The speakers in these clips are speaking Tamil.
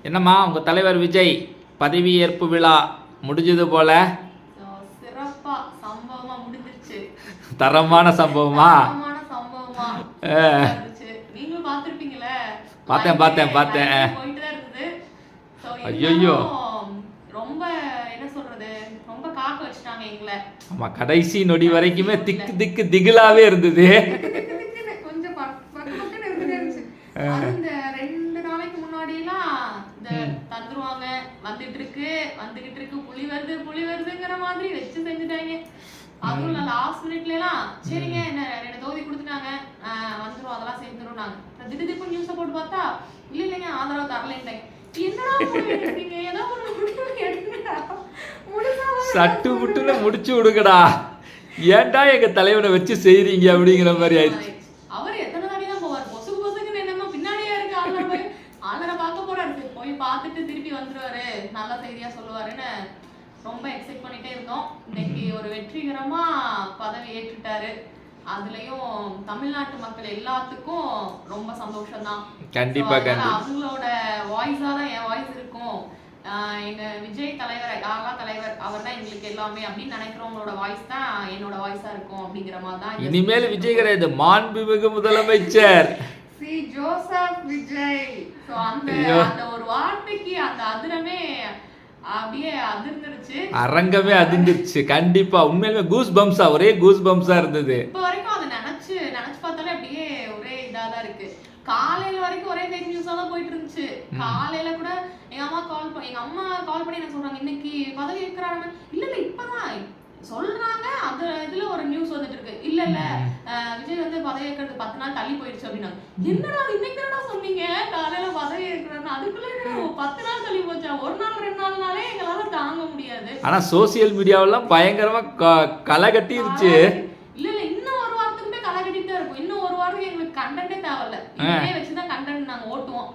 என்னம்மா உங்கள் தலைவர் விஜய் பதவியேற்பு விழா முடிஞ்சது போல? சிறப்பா சம்பவமா முடிஞ்சிருச்சு. தரமான சம்பவமா? தரமான சம்பவமா இருந்துச்சு. நீங்களும் பார்த்திருப்பீங்களே? பார்த்தேன் போயிட்டு தான் இருந்தது. ஐயோ, ரொம்ப என்ன சொல்றது, ரொம்ப காக்க வச்சுட்டாங்க எங்களை. ஆமா, கடைசி நொடி வரைக்குமே திக்கு திகிலாவே இருந்தது. கொஞ்சம் பக்கத்துல இருந்துச்சு. அந்த 2 நாளைக்கு முன்னாடி எல்லாம் இந்த தந்துருவாங்க, வந்துகிட்டு இருக்கு, புலி வருதுங்கிற மாதிரி வச்சு செஞ்சுட்டாங்க. அதுவும் லாஸ்ட் மினிட்ல எல்லாம் சரிங்க என்ன 2 தொகுதி கொடுத்துட்டாங்க, வந்துரும், அதெல்லாம் சேர்ந்துரும். நாங்க திடீர்னு நியூஸை போட்டு பார்த்தா இல்லைங்க ஆதரவு தரலைன்ட்டாங்க. என்னடா எடுத்தீங்க? ஏதோ ஒண்ணு எடுத்துடா, சட்டு புட்டுன்னு முடிச்சு விடுங்கடா, ஏன்டா எங்க தலைவனை வச்சு செய்றீங்க அப்படிங்கிற மாதிரி ஆயிடுச்சு. அவர் எத்தனை தாடி தான் போவார்? பொசுக்குன்னு என்னமோ பின்னாடியே இருக்கு, ஆளரை பார்க்க போறாரு, போய் பார்த்துட்டு திருப்பி வந்துருவாரு, நல்ல செய்தியா சொல்லுவாருன்னு ரொம்ப எக்ஸைட் பண்ணிட்டே இருந்தோம். இன்னைக்கு ஒரு வெற்றிகரமா பதவி ஏற்றுட்டாரு. அதுலயும் தமிழ்நாட்டு மக்கள் எல்லாத்துக்கும் ரொம்ப சந்தோஷம் தான். கண்டிப்பா அவங்களோட வாய்ஸா தான் என் வாய்ஸ் இருக்கும். எங்க விஜய் தலைவர், யாரெல்லாம் தலைவர், அவர் தான் எங்களுக்கு எல்லாமே அப்படின்னு நினைக்கிறவங்களோட வாய்ஸ் தான் என்னோட வாய்ஸா இருக்கும் அப்படிங்கிற மாதிரி தான். இனிமேல் விஜய் கிடையாது, மாண்புமிகு முதலமைச்சர் சி ஜோசப் விஜய். அந்த ஒரு வார்த்தைக்கு அந்த அதிரமே அப்படியே அதிர்ந்துருச்சு, அரங்கமே அதிர்ந்துருச்சு. கண்டிப்பா உண்மையிலுமே கூஸ் பம்ஸா, ஒரே கூஸ் பம்ஸா இருந்தது. இப்ப வரைக்கும் அதை நினைச்சு பார்த்தாலே அப்படியே ஒரே இதாதான் இருக்கு. காலையில வரைக்கும் ஒரே ஃபேக் நியூஸா தான் போயிட்டு இருந்துச்சு. காலையில கூட எங்க அம்மா கால் பண்ணி என்ன சொல்றாங்க, இன்னைக்கு பதவி ஏற்கிறாங்க. இல்ல இப்பதான் சொல்றாங்க, அந்த இதுல ஒரு நியூஸ் வந்துட்டு இருக்கு. இல்ல விஜய் வந்து பதவி ஏற்கிறது 10 நாள் தள்ளி போயிடுச்சு அப்படின்னா. என்னடா இன்னைக்கு என்னடா சொன்னீங்க காலையில பதவி ஏற்கிறான்னு? அதுக்குள்ள 10 நாள் தள்ளி போச்சா? 1 நாள் 2 நாள்னாலே எங்களால தாங்க முடியாது. ஆனா சோசியல் மீடியாவெல்லாம் பயங்கரமா களை கட்டிருச்சு. இல்ல இன்னும் ஒரு வாரத்துக்குமே களை கட்டிட்டு இருக்கும். இன்னும் ஒரு வாரம் எங்களுக்கு கண்டென்ட்டே தேவையில்ல, இதே வச்சுதான் கண்டென்ட் நாங்க ஓட்டுவோம்.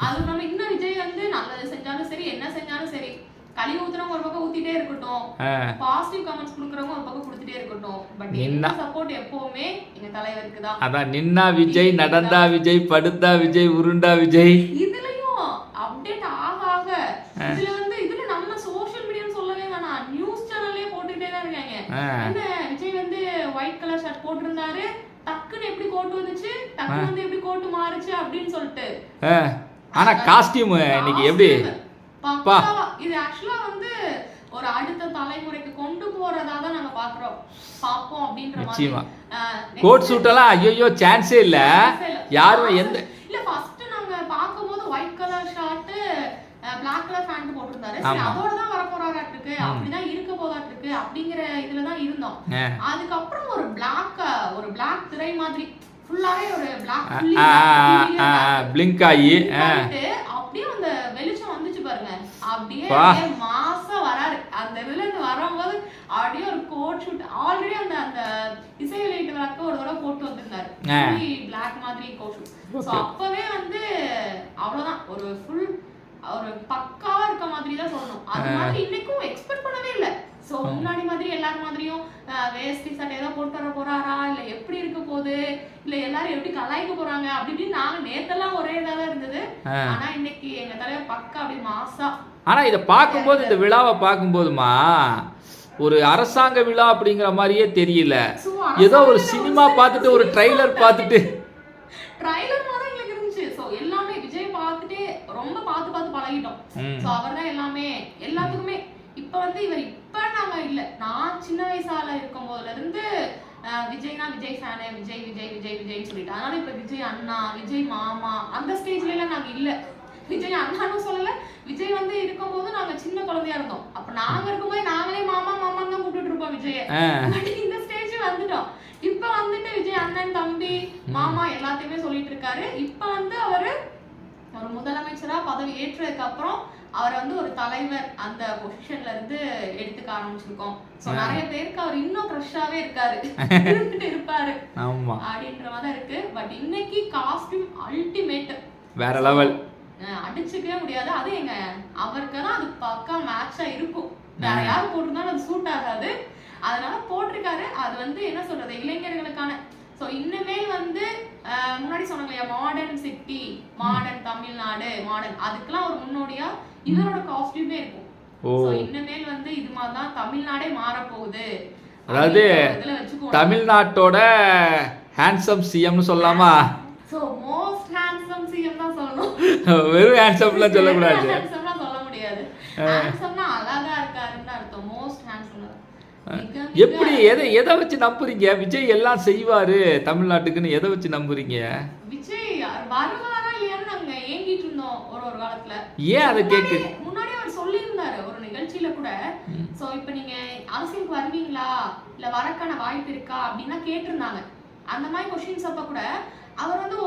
அது நம்ம இன்னும் விஜய் வந்து நல்லது செஞ்சாலும் சரி, என்ன செஞ்சாலும் சரி, கழிவு ஊத்துறவங்க ஒரு பக்கம் ஊத்திட்டே இருக்கட்டும், பாசிட்டிவ் கமெண்ட்ஸ் கொடுக்கறவங்க ஒரு பக்கம் கொடுத்துட்டே இருக்கட்டும். பட் என்ன சப்போர்ட் எப்பவுமே எங்க தலைவருக்கு தான். அதான் நின்னா விஜய், நடந்தா விஜய், படுத்தா விஜய், உருண்டா விஜய். இதுலயும் அப்டேட் ஆக இதுல வந்து இதுல நம்ம சோஷியல் மீடியான்னு சொல்லவே வேணாம், நியூஸ் சேனல்லே போட்டுட்டே தான் இருக்காங்க. என்ன விஜய் வந்து ஒயிட் கலர் ஷர்ட் போட்டிருந்தாரு, டக்குன்னு எப்படி கோட் வந்துச்சு, டக்குன்னு வந்து எப்படி கோட் மாறுச்சு அப்படின்னு சொல்லிட்டு. ஆனா காஸ்டியூம் இன்னைக்கு எப்படி இது ஆக்சுவலா வந்து ஒரு அடுத்த தலைமுறைக்கு கொண்டு போறதா தான் நாங்க பாப்போம் அப்படின்ற மாதிரி. கோட் சூட் எல்லாம் ஐயோ சான்ஸே இல்ல. யாரும் எந்த இல்ல ஃபர்ஸ்ட் நாங்க பாக்கும்போது white colour shirt, Black colour pant போட்டுருந்தாரு. சரி அதோட தான் வர போறாராட்டு இருக்கு, அப்படிதான் இருக்க போதாட்டு இருக்கு அப்படிங்கிற இதுல தான் இருந்தோம். அதுக்கப்புறம் ஒரு Black திரை மாதிரி ஃபுல்லாவே ஒரு Black பிளிங்க் ஆகி அப்படியே அந்த வெளிச்சம் வந்துச்சு பாருங்க, அப்படியே மாசா வராரு. அந்த இதுல இருந்து வரும்போது அப்படியே ஒரு கோட் ஷூட் ஆல்ரெடி அந்த இசை வெளியீட்டு விளக்க ஒரு தடவை போட்டு வந்திருந்தாரு, Black மாதிரி கோட் ஷூட். சோ அப்பவே வந்து அவ்வளவுதான், ஒரு ஃபுல் ஒரு பக்காவா இருக்க மாதிரி தான் சொல்லணும். அது மாதிரி இன்னைக்கும் எக்ஸ்பெக்ட் பண்ணவே இல்லை. சோ முன்னாடி மாதிரி எல்லாரும் மாதிரியும் வேஷ்டி சட்டை ஏதோ போட்டு வர போறாரா, இல்ல எப்படி இருக்க போகுது, இல்ல எல்லாரும் எப்படி கலாய்க்க போறாங்க அப்படி நாங்க நேத்தெல்லாம் ஒரே இதாக இருந்தது. ஆனா இன்னைக்கு எங்க தலைவர் பக்கா அப்படி மாசா. ஆனா இதை பார்க்கும்போது, இந்த விழாவை பார்க்கும்போதுமா ஒரு அரசாங்க விழா அப்படிங்கிற மாதிரியே தெரியல. ஏதோ ஒரு சினிமா பார்த்துட்டு, ஒரு ட்ரைலர் பார்த்துட்டு மாதிரி எங்களுக்கு இருந்துச்சு. சோ எல்லாமே விஜய் பார்த்துட்டே ரொம்ப பார்த்து பழகிட்டோம். சோ அவர் தான் எல்லாமே எல்லாத்துக்குமே. இப்ப வந்து இவர் இப்ப நாங்க இல்ல, நான் சின்ன வயசால இருக்கும் போதுல இருந்து விஜய்னா விஜய் ஃபேனு, விஜய் விஜய் விஜய் விஜய்ன்னு சொல்லிட்டு. அதனால இப்ப விஜய் அண்ணா, விஜய் மாமா அந்த ஸ்டேஜ்ல எல்லாம் நாங்க இல்ல. விஜய் அண்ணான்னு சொல்லல, விஜய் வந்து இருக்கும் போது நாங்க சின்ன குழந்தையா இருந்தோம். அப்ப நாங்க இருக்கும்போது நாங்களே மாமா மாமான்னு தான் கூப்பிட்டு இருப்போம் விஜய. இந்த ஸ்டேஜ் வந்துட்டோம். இப்ப வந்துட்டு விஜய் அண்ணன், தம்பி, மாமா எல்லாத்தையுமே சொல்லிட்டு இருக்காரு. இப்ப வந்து அவரு ஒரு முதலமைச்சரா பதவி ஏற்றதுக்கு அப்புறம் அவரை வந்து ஒரு தலைவர் அந்த பொசிஷன்ல இருந்து எடுத்துக்க ஆரம்பிச்சிருக்கோம். சோ நிறைய பேருக்கு அவர் இன்னும் ஃப்ரெஷ்ஷாவே இருப்பாரு அப்படின்ற மாதிரி இருக்கு. பட் இன்னைக்கு காஸ்டியூம் அல்டிமேட், வேற லெவல், அடிச்சுக்கவே முடியாது. அது எங்க அவருக்கு தான் அது பக்கா மேட்சா இருக்கும். வேற யாரும் போட்டிருந்தாலும் அது சூட் ஆகாது. அதனால போட்டிருக்காரு. அது வந்து என்ன சொல்றது, இளைஞர்களுக்கான சோ இனிமேல் வந்து முன்னாடி சொன்னாங்க இல்லையா modern city, modern Tamil Nadu, modern அதுக்கெல்லாம் ஒரு முன்னோடியா இவரோட காஸ்டியூமே இருக்கும். சோ இனிமேல் வந்து இது மாதிரி தான் தமிழ்நாடே மாற போகுது. அதாவது தமிழ்நாட்டோட ஹேண்ட்ஸம் சிஎம்னு சொல்லலாமா? சோ மோஸ்ட் ஹேண்ட்ஸம் சிஎம் தான் சொல்லணும். வெறும் ஹேண்ட்ஸம்லாம் சொல்ல கூடாது. ஹேண்ட்ஸம்லாம் சொல்ல முடியாது. ஹேண்ட்ஸம்னா அழகா இருக்காருன்னு அர்த்தம். Most handsome. எப்படி எதை வச்சு நம்புறீங்க? விஜய் எல்லாம் செய்வாரு தமிழ்நாட்டுக்குன்னு எதை வச்சு நம்புறீங்க? விஜய் வருவாரா இல்லையான்னு நாங்க ஏங்கிட்டு இருந்தோம் ஒரு காலத்துல. ஏன் அதை கேக்கு முன்னாடி அவர் சொல்லியிருந்தாரு ஒரு நிகழ்ச்சியில கூட. சோ இப்ப நீங்க அரசியலுக்கு வருவீங்களா இல்ல வரக்கான வாய்ப்பு இருக்கா அப்படின்னா கேட்டிருந்தாங்க. அந்த மாதிரி கொஸ்டின்ஸ் அப்ப கூட அவர் வந்து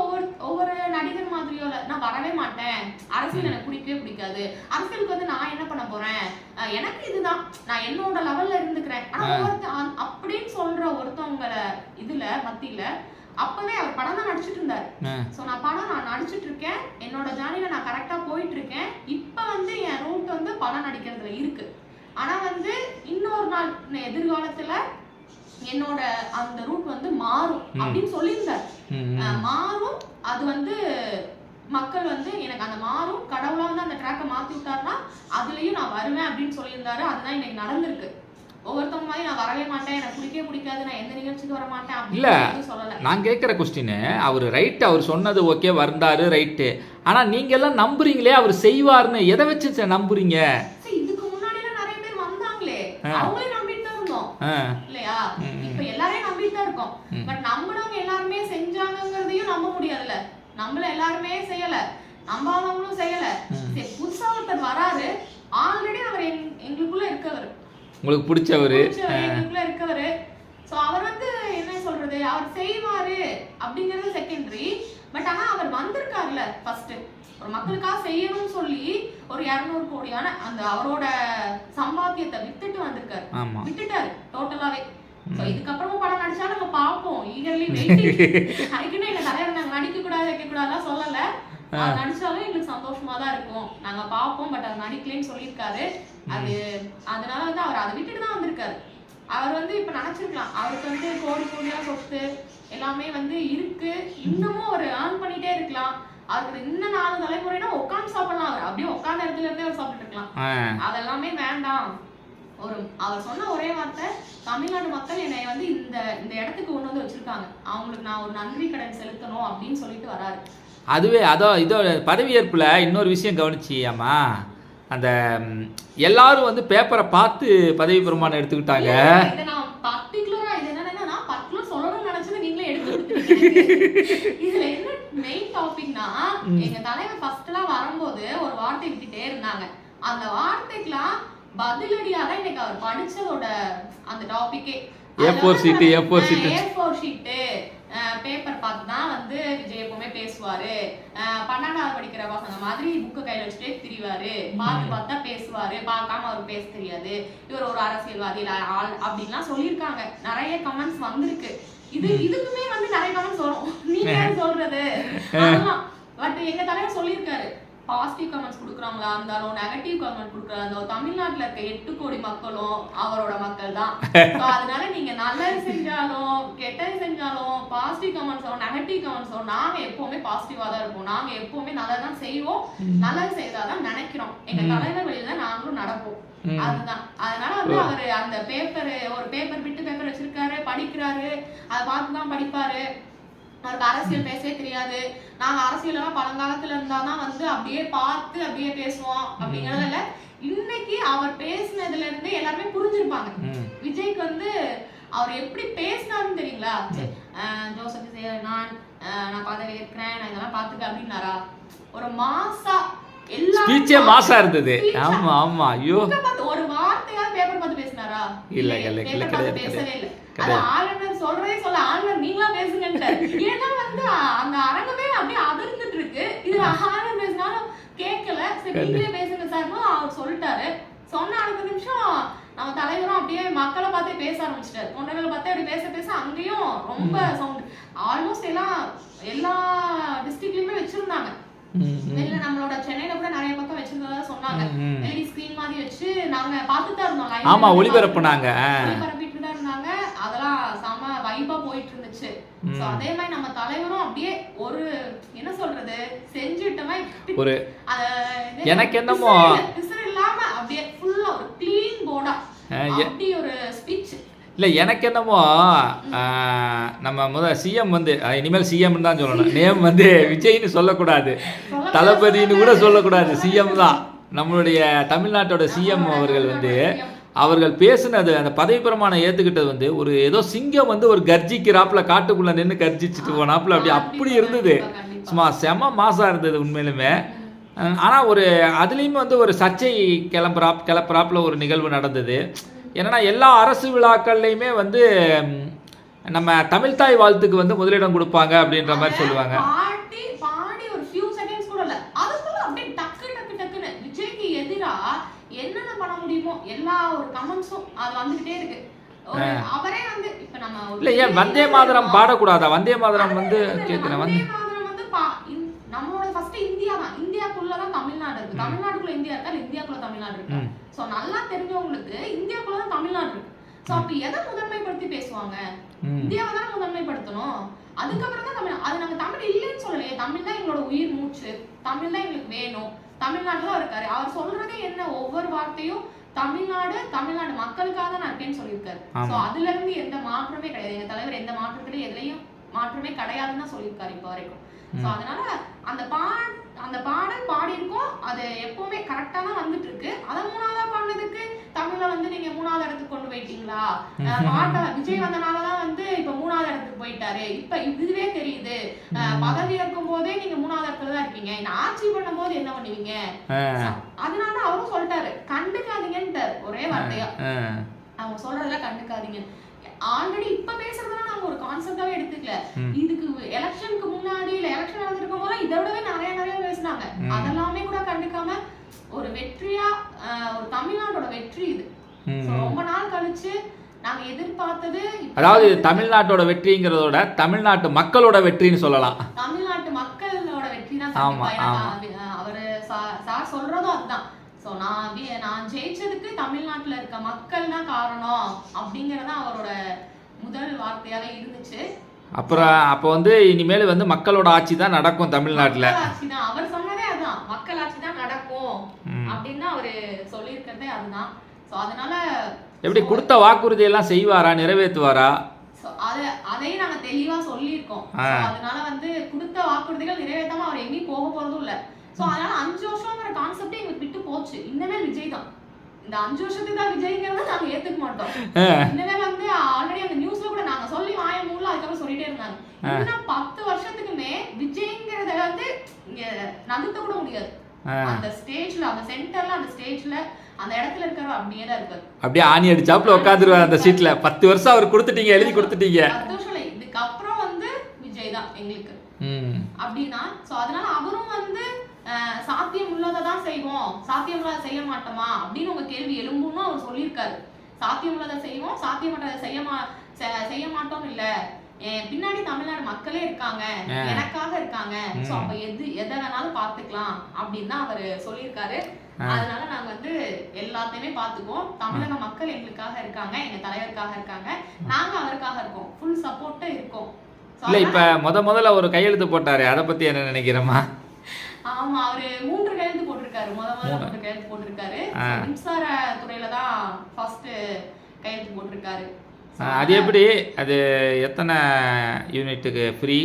ஒவ்வொரு நடிகர் மாதிரியோ நான் வரவே மாட்டேன், அரசியல் எனக்கு பிடிக்கவே பிடிக்காது, அரசியலுக்கு வந்து நான் என்ன பண்ண போறேன், எனக்கு இதுதான், நான் என்னோட லெவல்ல இருந்துக்கிறேன் அப்படின்னு சொல்ற ஒருத்தவங்கள இதுல மத்தியில அப்பவே அவர் படம் தான் நடிச்சிட்டு இருந்தாரு. சோ நான் நடிச்சிட்டு இருக்கேன், என்னோட ஜானில நான் கரெக்டா போயிட்டு இருக்கேன். இப்ப வந்து என் ரூட் வந்து படம் நடிக்கிறதுல இருக்கு. ஆனா வந்து இன்னொரு நாள் எதிர்காலத்துல என்னோட அந்த ரூட் வந்து மாறும் அப்படின்னு சொல்லியிருந்தார். மாறும், அது வந்து மக்கள் வந்து எனக்கு அந்த மாறும், கடவுளா வந்து அந்த ட்ராக்கை மாத்தி விட்டாருன்னா அதுலயும் நான் வருவேன் அப்படின்னு சொல்லியிருந்தாரு. அதுதான் இன்னைக்கு நடந்திருக்கு. ஒவ்வொருத்தவங்க மாதிரி நான் வரவே மாட்டேன், எனக்கு பிடிக்கவே பிடிக்காது, நான் எந்த நிகழ்ச்சிக்கு வர மாட்டேன் அப்படின்னு சொல்லல. நான் கேட்கிற கொஸ்டின் அவர் ரைட், அவர் சொன்னது ஓகே வந்தாரு ரைட்டு. ஆனா நீங்க எல்லாம் நம்புறீங்களே அவர் செய்வார்னு, எதை வச்சு நம்புறீங்க? இதுக்கு முன்னாடி எல்லாம் நிறைய பேர் வந்தாங்களே, அவங்களே நம்பிட்டு தான் இருந்தோம் இல்லையா? இப்ப எல்லாரையும் நம்பிட்டு தான் இருக்கோம். பட் நம்பினவங்க எல்லாருமே செஞ்சாங்கிறதையும் நம்ப முடியாதுல்ல. நம்மள எல்லாருமே செய்யல, நம்பாதவங்களும் செய்யல. புதுசா ஒருத்தர் வராரு, ஆல்ரெடி அவர் எங்களுக்குள்ள இருக்கவர், உங்களுக்கு பிடிச்சவரு, எங்களுக்குள்ள இருக்கவரு. சோ அவர் வந்து என்ன சொல்றது, அவர் செய்வாரு அப்படிங்கிறது செகண்டரி. பட் ஆனா அவர் வந்திருக்காருல்ல, ஃபர்ஸ்ட் ஒரு மக்களுக்காக செய்யணும்னு சொல்லி ஒரு 200 கோடியான அந்த அவரோட சம்பாத்தியத்தை வித்துட்டு வந்திருக்காரு, விட்டுட்டாரு டோட்டலாவே. சோ இதுக்கப்புறமும் படம் நடிச்சா நம்ம பாப்போம், ஈகர்லி வெயிட்டிங். அதுக்குன்னு எங்க தலைவர் நாங்க நடிக்க கூடாது வைக்க கூடாதுலாம் சொல்லல, நடிச்சாலும் எங்களுக்கு சந்தோஷமா தான் இருக்கும், நாங்க பாப்போம். பட் அது நடிக்கலன்னு சொல்லியிருக்காரு. அது அதனால வந்து அவர் அதை விட்டுட்டு தான் வந்திருக்காரு. அவர் வந்து இப்ப நினைச்சிருக்கலாம், அவருக்கு வந்து கோடியா சொத்து எல்லாமே வந்து இருக்கு, இன்னமும் அவர் ஏர்ன் பண்ணிட்டே இருக்கலாம். அவருக்கு இன்னும் 4 தலைமுறைனா உட்காந்து சாப்பிடலாம், அவர் அப்படியே உட்கார்ந்த இடத்துல இருந்தே அவர் சாப்பிட்டு இருக்கலாம். அதெல்லாமே வேண்டாம். அவர் சொன்ன ஒரே வார்த்தை, தமிழ்நாடு மக்கள் என்னை வந்து இந்த இடத்துக்கு கொண்டு வந்து வச்சிருக்காங்க, அவங்களுக்கு நான் ஒரு நன்றி கடன் செலுத்தணும் அப்படின்னு சொல்லிட்டு வராரு. அதுவே இதோ பதவியேற்புல இன்னொரு விஷயம் கவனிச்சியாமா, அந்த எல்லாரும் வந்து பேப்பரை பார்த்து பதவி பிரமாணம் எடுத்துக்கிட்டாங்க. இதுல என்ன மெயின் டாபிக்னா, எங்க தலைவர் ஃபர்ஸ்ட் எல்லாம் வரும்போது ஒரு வார்த்தை விட்டுட்டே இருந்தாங்க. அந்த வார்த்தைக்கெல்லாம் பதிலடியா தான் இன்னைக்கு அவர் படிச்சதோட அந்த டாபிக்கே A4 ஷீட் பேப்பர் பார்த்து தான் வந்து விஜய் எப்பவுமே பேசுவாரு. 12வது படிக்கிற பசங்க மாதிரி புக்கு கையில வச்சுட்டே திரிவாரு, பார்த்தா பேசுவாரு, பார்க்காம அவருக்கு பேச தெரியாது, இவர் ஒரு அரசியல்வாதி ஆள் அப்படின்லாம் சொல்லியிருக்காங்க. நிறைய கமெண்ட்ஸ் வந்திருக்கு. இதுக்குமே வந்து நிறைய கமெண்ட்ஸ் வரும், நீங்க சொல்றது அதெல்லாம். பட் எங்க தலைவர் சொல்லியிருக்காரு, பாசிட்டிவ் கமெண்ட்ஸ் கொடுக்குறாங்களா இருந்தாலும் நெகட்டிவ் கமெண்ட் கொடுக்குறாங்க, தமிழ்நாட்டுல இருக்க 8 கோடி மக்களும் அவரோட மக்கள் தான். அதனால நீங்க நல்லது செஞ்சாலும் கெட்டது செஞ்சாலும் பாசிட்டிவ் கமெண்ட்ஸ் வரும் நெகட்டிவ் கமெண்ட்ஸ் வரும், நாங்க எப்பவுமே பாசிட்டிவா தான் இருப்போம், நாங்க எப்பவுமே நல்லதான் செய்வோம், நல்லது செய்தாதான் நினைக்கிறோம், எங்க தலைவர் வழியில நாங்களும் நடப்போம். அதுதான். அதனால வந்து அவரு அந்த ஒரு பேப்பர் விட்டு பேப்பர் வச்சிருக்காரு, படிக்கிறாரு, அதை பார்த்துதான் படிப்பாரு. அவருக்கு அரசியல் பேசவே தெரியாது. நாங்க அரசியல் எல்லாம் பழங்காலத்துல இருந்தாதான் வந்து அப்படியே பார்த்து அப்படியே பேசுவோம் அப்படிங்கறதுல இன்னைக்கு அவர் பேசினதுல இருந்து எல்லாருமே புரிஞ்சிருப்பாங்க. விஜய்க்கு வந்து அவர் எப்படி பேசினாருன்னு தெரியுங்களா? ஜோசப் நான் பதவி இருக்கிறேன், நான் இதெல்லாம் பாத்துக்க அப்படின்னாரா? ஒரு மாசா ஸ்பீச்சே மாசா இருந்தது. ஆமா ஆமா. ஐயோ, ஒரு வார்த்தையா பேப்பர் பார்த்து பேசினாரா? இல்ல பேசவே இல்ல. அது ஆளுநர் சொல்றதே சொல்ல, ஆளுநர் நீங்களா பேசுங்கன்ட்டு. ஏன்னா வந்து அந்த அரங்கமே அப்படியே அதிர்ந்துட்டு இருக்கு. இதுல ஆளுநர் பேசினாலும் கேட்கல, சரி நீங்களே பேசுங்க சார்னு அவர் சொல்லிட்டாரு. சொன்ன அடுத்த நிமிஷம் நம்ம தலைவரும் அப்படியே மக்களை பார்த்தே பேச ஆரம்பிச்சிட்டாரு. பொண்ணுகளை பார்த்தே அப்படி பேச அங்கேயும் ரொம்ப சவுண்ட். ஆல்மோஸ்ட் எல்லா டிஸ்ட்ரிக்ட்லயுமே வச்சிருந்தாங்க. இல்ல நம்மளோட சென்னையில கூட நிறைய பக்கம் வச்சிருந்ததா சொன்னாங்க. எல்இடி ஸ்கிரீன் மாதிரி வச்சு நாங்க பார்த்துட்டு தான் இருந்தோம். ஆமா, ஒளிபரப்புனாங்க, ஒளிபரப்பிட்டு தான் இருந்தாங்க. அதெல்லாம் செம வைபா போயிட்டு இருந்துச்சு. சோ அதே மாதிரி நம்ம தலைவரும் அப்படியே ஒரு என்ன சொல்றது செஞ்சுட்டமே ஒரு எனக்கு என்னமோ பிசுறு இல்லாம அப்படியே ஃபுல்லா ஒரு க்ளீன் போர்டா அப்படி ஒரு ஸ்பீச். இல்லை எனக்கு என்னமோ நம்ம சிஎம் வந்து இனிமேல் சிஎம்னு தான் சொல்லணும், நேம் வந்து விஜய்னு சொல்லக்கூடாது, தளபதினு கூட சொல்லக்கூடாது, சிஎம் தான். நம்மளுடைய தமிழ்நாட்டோட சிஎம் அவர்கள் வந்து அவர்கள் பேசுனது அந்த பதவி பிரமாணம் ஏற்றுக்கிட்டது வந்து ஒரு ஏதோ சிங்கம் வந்து ஒரு கர்ஜிக்கிறாப்புல காட்டுக்குள்ளே நின்று கர்ஜிச்சுட்டு போனாப்புல அப்படி இருந்தது. சும்மா செம மாசாக இருந்தது உண்மையிலுமே. ஆனால் ஒரு அதுலேயுமே வந்து ஒரு சர்ச்சை கிளப்புறாப்புல ஒரு நிகழ்வு நடந்தது. ஏன்னா எல்லா அரசு விழாக்கள்லையுமே வந்து நம்ம தமிழ்தாய் வாழ்த்துக்கு வந்து முதலிடம் கொடுப்பாங்க அப்படின்ற மாதிரி சொல்லுவாங்க. என்னென்ன பண்ண முடியுமோ எல்லா ஒரு கமெண்ட்ஸும் அது வந்துகிட்டே இருக்கு. அவரே வந்து இப்ப நம்ம இல்ல ஏன் வந்தே மாதரம் பாடக்கூடாதா? வந்தே மாதரம் வந்து கேக்குறேன். வந்தே மாதரம் வந்து நம்மளோட ஃபர்ஸ்ட் இந்தியா தான், இந்தியாக்குள்ள தான் தமிழ்நாடு இருக்கு. தமிழ்நாட்டுக்குள்ள இந்தியா இருக்கா, இந்தியாக்குள்ள தமிழ்நாடு இருக்கு. சோ நல்லா தெரிஞ்சவங்களுக்கு இந்தியாக்குள்ள தான் தமிழ்நாடு இருக்கு. சோ அப்ப எதை முதன்மைப்படுத்தி பேசுவாங்க? இந்தியாவை தான் முதன்மைப்படுத்தணும். அதுக்கப்புறம் தான் தமிழ். அது நாங்க தமிழ் இல்லைன்னு சொல்லலையே, தமிழ் தான் எங்களோட உயிர் மூச்சு, தமிழ் தான் எங்களுக்கு வேணும், தமிழ்நாட்டுல இருக்காரு. அவர் சொல்றதே என்ன, ஒவ்வொரு வார்த்தையும் தமிழ்நாடு மக்களுக்காக தான் நான் இருக்கேன்னு சொல்லியிருக்காரு. சோ அதுல இருந்து எந்த மாற்றமே கிடையாது. எங்க தலைவர் எந்த மாற்றத்திலயும் எதுலயும் மாற்றமே கிடையாதுன்னு தான் சொல்லியிருக்காரு இப்ப வரைக்கும். சோ அதனால அந்த பாடல் பாடி இருக்கோம், அது எப்பவுமே கரெக்டா தான் வந்துட்டு இருக்கு. அத 3ஆவதா பாடுறதுக்கு தமிழ்ல வந்து நீங்க 3ஆவது இடத்துக்கு கொண்டு போயிட்டீங்களா? பாட்ட விஜய் வந்தனாலதான் வந்து இப்ப 3ஆவது இடத்துக்கு போயிட்டாரு. இப்ப இதுவே தெரியுது, பதவி இருக்கும் போதே நீங்க 3ஆவது இடத்துல தான் இருக்கீங்க, இந்த ஆட்சி பண்ணும் போது என்ன பண்ணுவீங்க? அதனால அவரும் சொல்லிட்டாரு, கண்டுக்காதீங்கன்ட்டாரு ஒரே வார்த்தையா. அவங்க சொல்றதுல கண்டுக்காதீங்க. ஆல்ரெடி இப்ப பேசுறதுலாம் நாங்க ஒரு கான்செப்டாவே எடுத்துக்கல. இதுக்கு எலெக்ஷனுக்கு முன்னாடி இல்ல எலெக்ஷன் நடந்திருக்கும் போது இதை விடவே நிறைய பேசினாங்க. அதெல்லாமே கூட கண்டுக்காம ஒரு வெற்றியா, ஒரு தமிழ்நாட்டோட வெற்றி இது. ரொம்ப நாள் கழிச்சு நாங்க எதிர்பார்த்தது, அதாவது தமிழ்நாட்டோட வெற்றிங்கிறதோட தமிழ்நாட்டு மக்களோட வெற்றின்னு சொல்லலாம். தமிழ்நாட்டு மக்களோட வெற்றி தான். அவரு சார் சொல்றதும் அதுதான். சோ நான் ஜெயிச்சதுக்கு தமிழ்நாட்டுல இருக்க மக்கள் தான் காரணம் அப்படிங்கறத அவரோட முதல் வார்த்தையாவே இருந்துச்சு. அப்புறம் அப்ப வந்து இனிமேல் வந்து மக்களோட ஆட்சி தான் நடக்கும் தமிழ்நாட்டுல. ஆட்சி தான் அவர் சொன்னதே அதுதான், மக்கள் ஆட்சி தான் நடக்கும் அப்படின்னு அவரு சொல்லியிருக்கிறதே அதுதான். சோ அதனால எப்படி கொடுத்த வாக்குறுதி எல்லாம் செய்வாரா, நிறைவேற்றுவாரா? அதையும் நாங்க தெளிவா சொல்லியிருக்கோம். அதனால வந்து கொடுத்த வாக்குறுதிகள் நிறைவேற்றாம அவர் எங்கேயும் போக போறதும் இல்ல. சோ அதனால 5 வருஷம்ங்கிற கான்செப்டே எங்களுக்கு விட்டு போச்சு. இனிமேல் விஜய் தான், இந்த 5 வருஷத்துக்கு தான் விஜய்ங்கிறத நாங்க ஏத்துக்க மாட்டோம். இனிமேல் வந்து ஆல்ரெடி அந்த நியூஸ்ல கூட நாங்க சொல்லி வாய மூல அதுக்கப்புறம் சொல்லிட்டே இருந்தாங்க, இன்னும் 10 வருஷத்துக்குமே விஜய்ங்கிறத வந்து இங்க நகர்த்த கூட முடியாது. அந்த ஸ்டேஜ்ல, அந்த சென்டர்ல, அந்த ஸ்டேஜ்ல அந்த இடத்துல இருக்கிறவர் அப்படியே தான் இருக்காரு. அப்படியே ஆணி அடிச்சாப்ல உட்காந்துருவார் அந்த சீட்ல. 10 வருஷம் அவர் கொடுத்துட்டீங்க, எழுதி கொடுத்துட்டீங்க. 10 வருஷம் இல்லை, இதுக்கப்புறம் வந்து விஜய் தான் எங்களுக்கு அப்படின்னா. சோ அதனால அவரும் வந்து சாத்தியம் உள்ளதான் செய்வோம், சாத்தியம் உள்ளதை செய்ய மாட்டோமா அப்படின்னு உங்க கேள்வி எழும்புன்னு அவர் சொல்லியிருக்காரு. சாத்தியம் உள்ளதை செய்வோம், சாத்தியமற்றதை செய்ய மாட்டோம் இல்ல, பின்னாடி தமிழ்நாடு மக்களே இருக்காங்க, எனக்காக இருக்காங்க. சோ அப்ப எதை வேணாலும் பாத்துக்கலாம் அப்படின்னு தான் அவரு சொல்லியிருக்காரு. அதனால நாங்க வந்து எல்லாத்தையுமே பாத்துக்குவோம். தமிழக மக்கள் எங்களுக்காக இருக்காங்க, எங்க தலைவருக்காக இருக்காங்க, நாங்க அவருக்காக இருக்கோம், ஃபுல் சப்போர்ட்டா இருக்கோம். இல்ல இப்ப முதல்ல ஒரு கையெழுத்து போட்டாரு, அதை பத்தி என்ன நினைக்கிறமா? ஆமா, அவரு 3 கையெழுத்து போட்டிருக்காரு. முதல்ல 3 கையெழுத்து போட்டிருக்காரு. மின்சார துறையில தான் ஃபர்ஸ்ட் கையெழுத்து போட்டிருக்காரு. அது எப்படி, அது எத்தனை யூனிட்டுக்கு ஃப்ரீ?